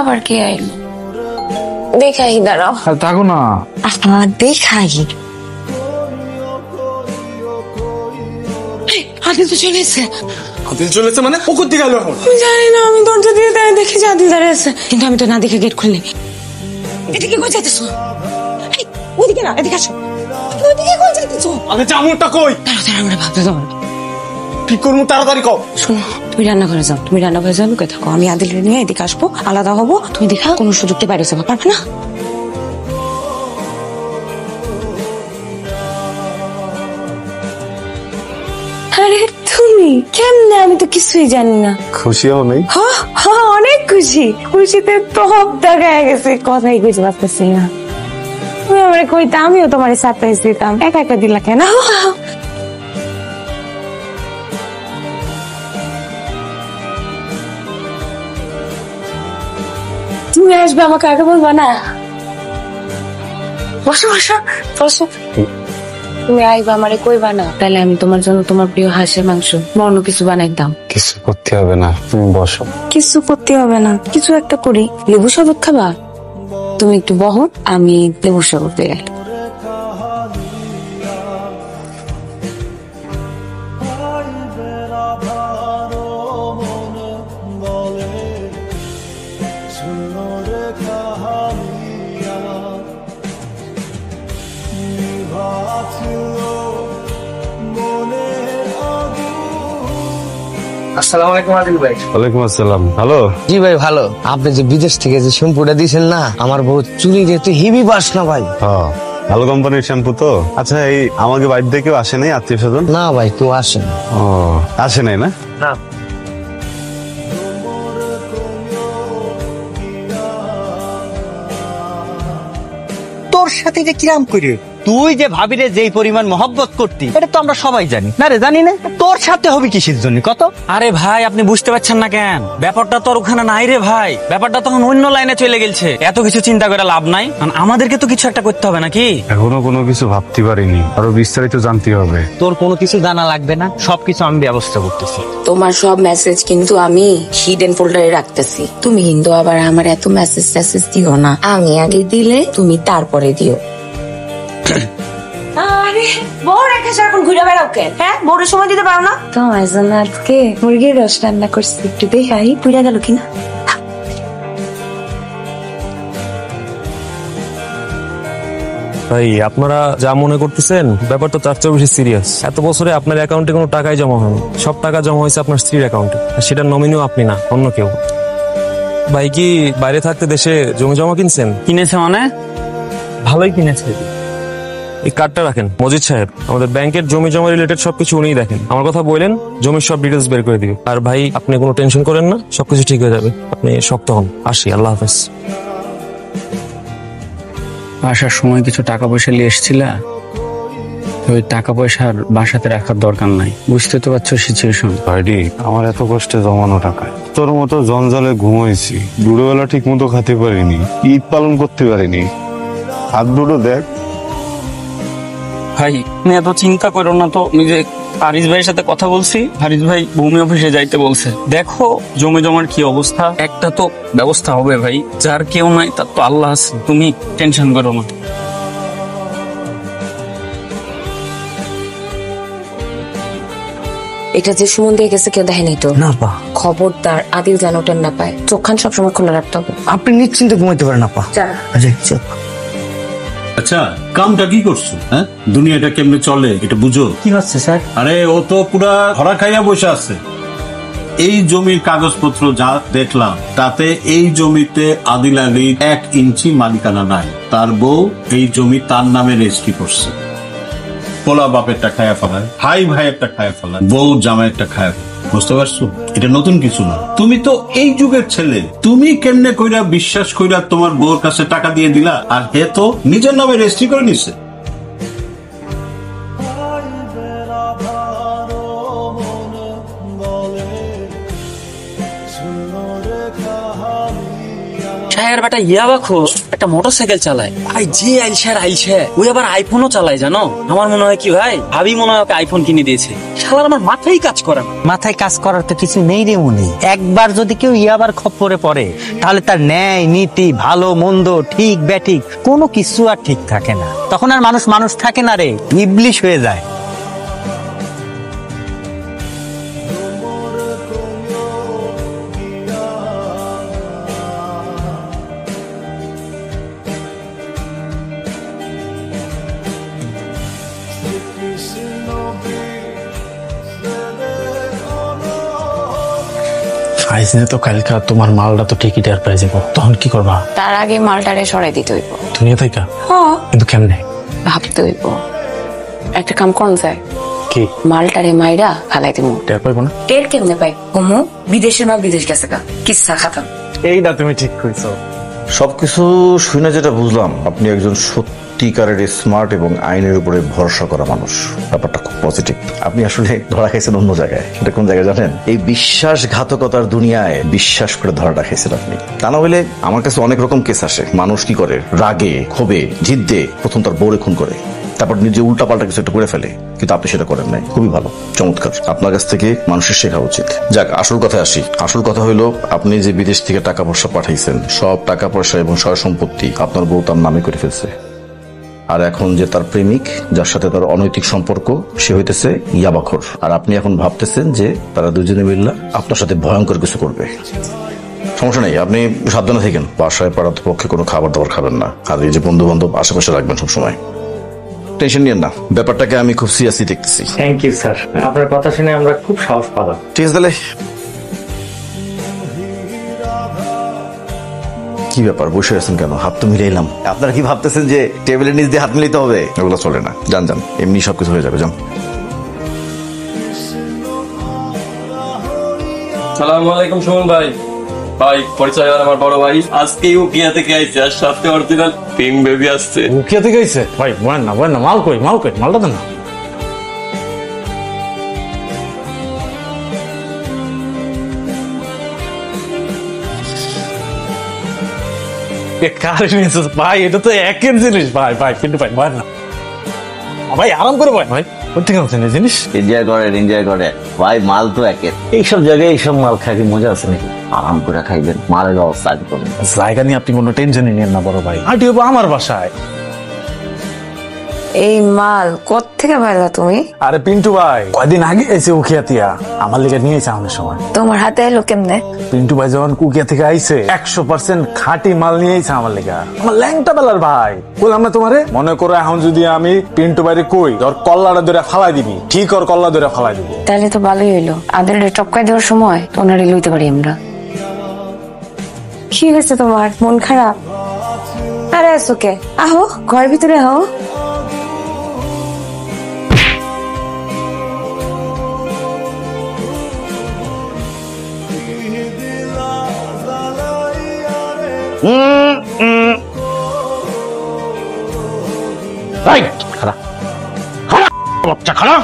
আবার কে আইলো? দেখাই, দাঁড়াও। থাকো না, দেখাই। আদিল তো চলে এসছে। আদিল চলেছে মানে? ও কোথা থেকে এলো এখন? আমি জানি না, আমি দরজা দিয়ে দেখি যে আদিল দাঁড়িয়ে আছে, কিন্তু আমি তো না দেখে গেট খুললি। এদিকে কই যাইতেছো? ওদিকে না, এদিকে আসো। ওদিকে কই যাইতেছো? আরে জামুরটা কই? তাড়াতাড়ি আমরা ভাবতে দাও। কি করবো তাড়াতাড়ি কও। শোনো, তুমি রান্নাঘরে যাও, তুমি রান্নাঘরে যাও, লুকে থাকো। আমি আদিল নিয়ে এদিকে আসবো, আলাদা হবো। তুমি দেখা কোনো সুযোগতে বাইরে যাবো, পারবে না? আরে তুমি কেমনে? আমি তো কিছুই জানি না। খুশি হও নাই? অনেক খুশি, খুশিতে টপ দেখায় গেছে, কথাই বুঝতে পারতেছি না। তুমি আমার কইতা, আমিও তোমার সারপ্রাইজ দিতাম, একা একা দিলা কেন? তুমি আসবে, আমাকে আগে বলবা না? বসো বসো বসো। তুমি আইবা, আমারে কইবা না, তাহলে আমি তোমার জন্য তোমার প্রিয় হাঁসের মাংস অন্য কিছু বানাইতাম। কিছু করতে হবে না, তুমি বসো। কিছু করতে হবে না, কিছু একটা করি। লেবু শরবত খাবা? তুমি একটু বহো, আমি লেবু শরবত পেয়ে গেল। আসসালামু আলাইকুম আদিল ভাই। ওয়ালাইকুম আসসালাম। ভালো? জি ভাই ভালো। আপনি যে বিদেশ থেকে যে শ্যাম্পুটা দিয়েছেন না, আমার বউ চুলি যেহেতু হেভি বাস না ভাই। হ্যাঁ, ভালো কোম্পানির শ্যাম্পু তো। আচ্ছা, এই আমাকে বাড়ি থেকে কেউ আসে নাই, আত্মীয় স্বজন? না ভাই, কেউ আসেন। ও, আসে নাই না? না। তোর সাথে যে কিরাম করে তুই যে ভাবিরে যেই পরিমাণ মহব্বত করতি, এটা তো আমরা সবাই জানি না রে, জানি না? তোর সাথে হবে কিসের জন্য কত? আরে ভাই, আপনি বুঝতে পারছেন না কেন? ব্যাপারটা তো আর ওখানে নাই রে ভাই, ব্যাপারটা তখন অন্য লাইনে চলে গেছে। এত কিছু চিন্তা করে লাভ নাই, কারণ আমাদেরকে তো কিছু একটা করতে হবে নাকি? এখনো কোনো কিছু ভাবতে পারিনি, আরো বিস্তারিত জানতে হবে। তোর কোনো কিছু জানা লাগবে না, সবকিছু আমি ব্যবস্থা করতেছি। তোমার সব মেসেজ কিন্তু আমি হিডেন ফোল্ডারে রাখতেছি। তুমি কিন্তু আবার আমার এত মেসেজ টেসেজ দিও না, আমি আগে দিলে তুমি তারপরে দিও। আরে বউ রেখে এখন ঘুরে বেড়াও কেন? হ্যাঁ, বউরের সময় দিতে পারো না? তোমার জন্য আজকে মুরগির রস রান্না করছি, একটু দেখাই পুড়ে গেল কিনা। ভাই, আপনারা যা মনে করতেছেন ব্যাপারটা তার চেয়ে বেশি সিরিয়াস। এত বছরে আপনার অ্যাকাউন্টে কোনো টাকাই জমা হয়নি, সব টাকা জমা হয়েছে আপনার স্ত্রীর অ্যাকাউন্টে, আর সেটার নমিনিও আপনি না, অন্য কেউ। ভাই কি বাইরে থাকতে দেশে জমি জমা কিনছেন? কিনেছে মানে? ভালোই কিনেছে। এই কার্ডটা রাখেন, মজিদ সাহেব আমাদের ব্যাংকের জমি জমা রিলেটেড সবকিছু উনিই দেখেন। আমার কথা বললেন, জমির সব ডিটেলস বের করে দিবে। আর ভাই, আপনি কোনো টেনশন করেন না, সবকিছু ঠিক হয়ে যাবে। আপনি শক্ত হন। আসি, আল্লাহ হাফেজ। আসার সময় কিছু টাকা পয়সা নিয়ে এসেছিলা, ওই টাকা পয়সার বাসাতে রাখার দরকার নাই। বুঝতে তো পারছো সিচুয়েশন। ভাইডি, আমার এত কষ্টে জমানো টাকা, তোর মতো জঞ্জালে ঘুমাইছি, দুপুরবেলা ঠিক মতো খেতে পারিনি, ঈদ পালন করতে পারিনি। হাত দুটো দেখ। ভাই, তুমি এত চিন্তা করো না তো। আমি যে হারিস ভাইয়ের সাথে কথা বলছি, হারিস ভাই ভূমি অফিসে যাইতে বলছে। দেখো জমি জমার কি অবস্থা, একটা তো ব্যবস্থা হবে ভাই। যার কেউ নাই তার তো আল্লাহ আছে, তুমি টেনশন করো না। এটা যে সুমন দিয়ে গেছে কেউ দেখেনি তো? না পা, খবরদার আদিল যেন টেন না পায়। চোখখান সবসময় খোলা রাখতে হবে। আপনি নিশ্চিন্তে ঘুমাইতে পারেন আপা। আচ্ছা, আচ্ছা, কামটা কি করছো? হ্যাঁ, দুনিয়াটা কেমনে চলে এটা বুঝো? কি হচ্ছে স্যার? আরে ও তো পুরা ধরা খাইয়া বসে আছে। এই জমির কাগজপত্র যা দেখলাম, তাতে এই জমিতে আদিল আলীর 1 ইঞ্চি মালিকানা নাই। তার বউ এই জমি তার নামে রেজিস্ট্রি করছে। পোলা বাপেরটা খায়া ফেলায়, ভাই ভাইয়েরটা খায়া ফেলায়, বউ জামাইয়েরটা খায়া ফেলায়। বুঝতে পারছো? এটা নতুন কিছু না। তুমি তো এই যুগের ছেলে, তুমি কেমনে কইরা বিশ্বাস কইরা তোমার বউর কাছে টাকা দিয়ে দিলা, আর হে তো নিজের নামে রেজিস্ট্রি করে নিছে। শায়ের বেটা ইয়াবা খোর একটা মোটরসাইকেল চালায়, ভাই যে আইলছে ওই আবার আইফোনও চালায় জানো। আমার মনে হয় কি ভাই, ভাবি মনে হয় ওকে আইফোন কিনে দিয়েছে। শালার আমার মাথায় কাজ করে না। মাথায় কাজ করার তো কিছু নেই রে মনে। একবার যদি কেউ ইয়াবার খপ্পরে পড়ে তাহলে তার ন্যায় নীতি ভালো মন্দ ঠিক ব্যাঠিক কোনো কিছু আর ঠিক থাকে না। তখন আর মানুষ মানুষ থাকে না রে, ইবলিশ হয়ে যায়। আইসনে তো কালকা তোমার মালটা তো ঠিকই টের পাই যাবো, তখন কি করবা? তার আগে মালটারে সরাই দিতে হইব। দুনিয়া থেকে হ্যাঁ, কিন্তু কেমনে? ভাবতে হইব। একটা কাম কোন যায়, কি মালটারে মাইরা ফালাই দিব। টের পাইবো না? টের কেমনে পাই? ঘুমু বিদেশের মা বিদেশ গেছে গা, কিচ্ছা খাতাম। এইটা তুমি ঠিক কইছো। সবকিছু শুনে যেটা বুঝলাম, আপনি একজন সত্যিকারের স্মার্ট এবং আইনের উপরে ভরসা করা মানুষ। ব্যাপারটা খুব পজিটিভ। আপনি আসলে ধরা খাইছেন অন্য জায়গায়। সেটা কোন জায়গায় জানেন? এই বিশ্বাসঘাতকতার দুনিয়ায় বিশ্বাস করে ধরাটা খাইছেন আপনি। তা না হইলে আমার কাছে অনেক রকম কেস আসে। মানুষ কি করে, রাগে ক্ষোভে জিদ্দে প্রথম তার বউরে খুন করে, তারপর নিজে উল্টাপাল্টা কিছু একটা করে ফেলে। কিন্তু আপনি সেটা করেন নাই। খুবই ভালো, চমৎকার। আপনার কাছ থেকে মানুষের শেখা উচিত। যাক, আসল কথায় আসি। আসল কথা হইলো, আপনি যে বিদেশ থেকে টাকা পয়সা পাঠাইছেন, সব টাকা পয়সা এবং সয় সম্পত্তি আপনার বউ তার নামে করে ফেলছে। আর এখন যে তার প্রেমিক, যার সাথে তার অনৈতিক সম্পর্ক, সে হইতেছে ইয়াবাখোর। আর আপনি এখন ভাবতেছেন যে তারা দুজনে মিললা আপনার সাথে ভয়ঙ্কর কিছু করবে। সমস্যা নেই, আপনি সাবধানে থাকেন। বাসায় পাড়ার পক্ষে কোনো খাবার দাবার খাবেন না। আর এই যে বন্ধু বান্ধব আশেপাশে রাখবেন সবসময়। টেনশন নিয়েন না, ব্যাপারটাকে আমি খুব সিরিয়াসলি দেখতেছি। থ্যাংক ইউ স্যার, আপনার কথা শুনে আমরা খুব সাহস পালাম। ঠিক আছে তাহলে। কি ব্যাপার, বসে আছেন কেন? হাত তো মিলাইলাম। আপনারা কি ভাবতেছেন যে টেবিলের নিচ দিয়ে হাত মিলাইতে হবে? এগুলো চলে না, যান যান, এমনি সবকিছু হয়ে যাবে, যান। সালাম আলাইকুম সুমন ভাই। ভাই পরিচয় আমার বড় ভাই, আজকে ইউকিয়া থেকে আইছে, আর সাথে অরিজিনাল পিং বেবি আসছে। উকিয়া থেকে আইছে? ভাই বলেন না, বলেন না, মাল কই মালটা দেন না। কার নিয়েছিস ভাই? এটা তো একের জিনিস ভাই। ভাই কিন্তু ভাই বলেন না ভাই, আরাম করে বলেন ভাই। কোথেকে আনছেন এই জিনিস? এনজয় করে ভাই, মাল তো একের। এইসব জায়গায় এইসব মাল খাই মজা আছে নাকি? আরাম করে খাইবেন, মালের ব্যবস্থা আগে করবেন। জায়গা নিয়ে আপনি কোনো টেনশনই নেন না বড় ভাই। আটি হবো আমার বাসায়। এই মাল কোত্থেকে পাইলা তুমি? আরে পিন্টু ভাই কয়দিন আগে এসে উখিয়াতিয়া, আমার লিগে নিয়ে এসে আমাদের সময়। তোমার হাতে এলো কেমনে? পিন্টু ভাই যখন কুকিয়া থেকে আইছে 100% খাঁটি মাল নিয়ে আইছে আমার লেগা। আমার ল্যাংটা বেলার ভাই বললাম না তোমারে, মনে করো এখন যদি আমি পিন্টু ভাইরে কই ধর কল্লাটা ধরে ফালাই দিবি, ঠিক ওর কল্লা ধরে ফালাই দিবি। তাহলে তো ভালোই হইলো, আদেলে টপকাই দেওয়ার সময় ওনারে লইতে পারি আমরা। কি হয়েছে তোমার? মন খারাপ? আরে আসো কে, আহো ঘর ভিতরে আহো। খারাপ বাচ্চা খারাপ।